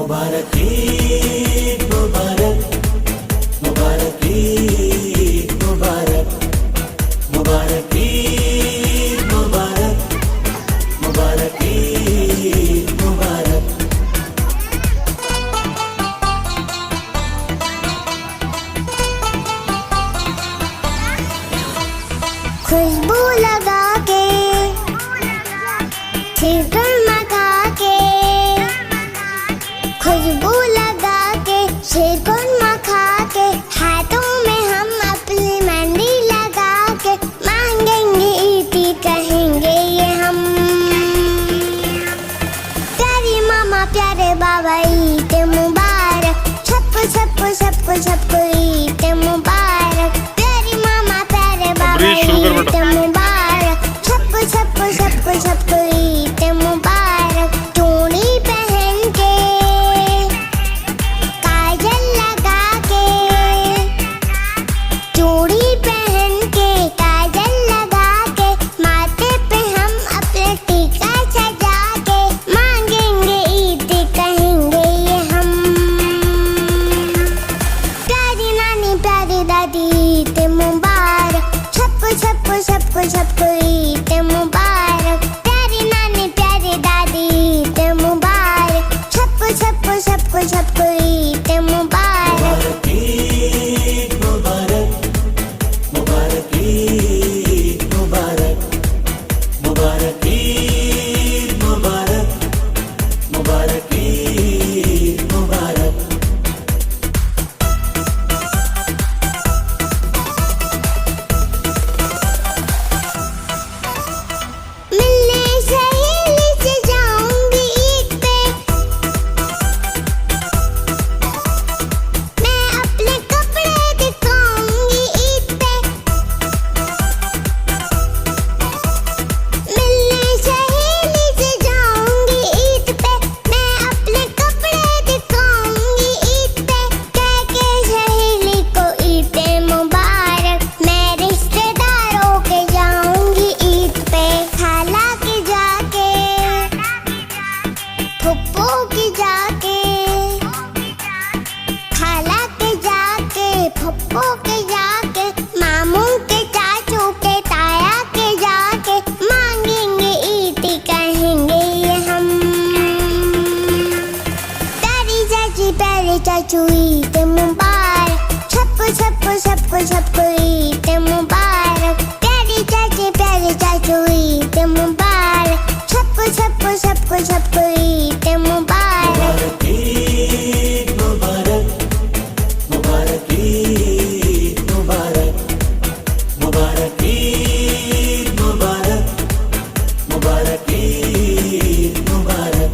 मुबारक ईद मुबारक, मुबारक ईद मुबारक, मुबारक ईद मुबारक, मुबारक ईद मुबारक। खुशबू लगा के शिकरमा खा के, खुशबू लगा के शिकरमा खा के, हाथों में हम अपनी मेहंदी लगा के, मांगेंगे ईदी कहेंगे ये हम। प्यारी मामा प्यारे बाबा ईद मुबारक, सबको सबको सबको सबको ईद मुबारक। प्यारी मामा प्यारे बाबा ईद मुबारक, सबको सबको सबको सबको ईद मुबारक। चूड़ी पहन के काजल लगा के, चूड़ी पहन के काजल लगा के, माथे पे हम अपने टीका सजा के, मांगेंगे ईद कहेंगे ये हम। प्यारी नानी प्यारी दादी ईद मुबारक, सबको सबको सबको सबको ईद मुबारक। प्यारी नानी प्यारी दादी ईद मुबारक, सबको सबको सबको सबको ईद मुबारक। मुबारक ईद मुबारक, मुबारक ईद मुबारक, मुबारक ईद मुबारक, मुबारक ईद मुबारक। मिलने सहेली से जाऊंगी ईद पे, मैं अपने कपड़े दिखाऊंगी ईद पे। मिलने सहेली से जाऊंगी ईद पे, मैं अपने कपड़े दिखाऊंगी ईद पे। कह के सहेली को ईद मुबारक, मैं रिश्तेदारों के जाऊंगी ईद पे। खाला के जाके, फुप्पो के जाके, खाला के जाके, फुप्पो के जाके, मामू के चाचू के ताया के जाके, मांगेंगे ईद कहेंगे ये हम। प्यारी चाची प्यारे चाचू ईद मुबारक, सबको सबको सबको सबको ईद मुबारक। प्यारी चाची प्यारे चाचू ईद मुबारक, सबको सबको सबको सबको ईद मुबारक। मुबारक ईद मुबारक, मुबारक ईद मुबारक, मुबारक ईद मुबारक, मुबारक ईद मुबारक।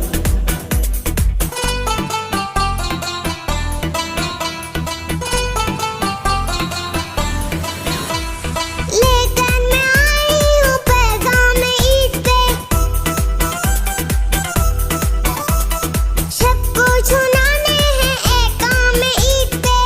लेकर मैं आई हूँ पैगाम ईद पे, सबको सुनाने हैं ऐकाम ईद पे।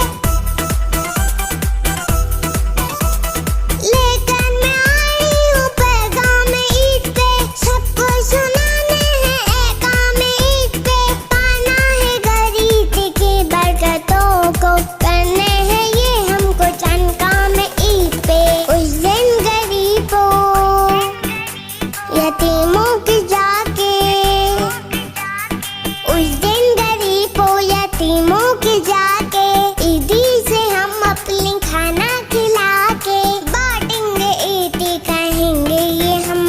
लेकर मैं आई हूँ पैगाम ईद पे, सबको सुनाने हैं ऐकाम ईद पे। पाना है घर ईद की बरकतों को, करने हैं ये हमको चंद काम ईद पे। उस दिन गरीबों यतीमों की जाके, उस दिन गरीबों यतीमों की जाके, ईदी से हम अपनी खाना खिला के, बांटेंगे ईदी कहेंगे ये हम।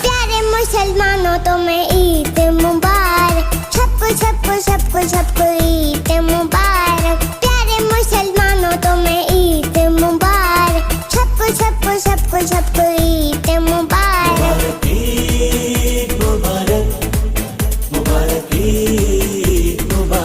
प्यारे मुसलमानों तुम्हें ईद मुबारक, सबको सबको सबको सबको ईद मुबारक। प्यारे मुसलमानों तुम्हें ईद मुबारक, सबको सबको सबको सबको ईद मुबारक। मुबारक ईद मुबारक, मुबारक ईद मुबारक।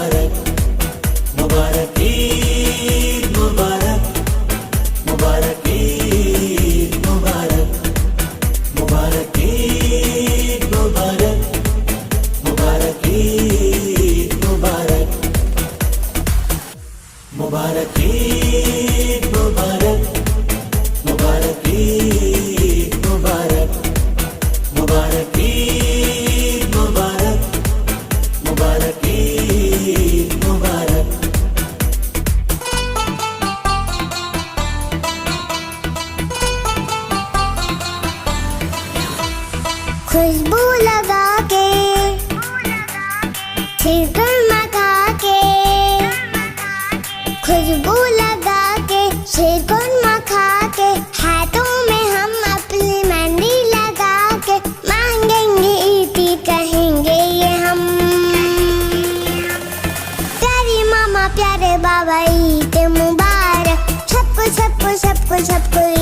बाबा ईद मुबारक सबको सबको सबको सबको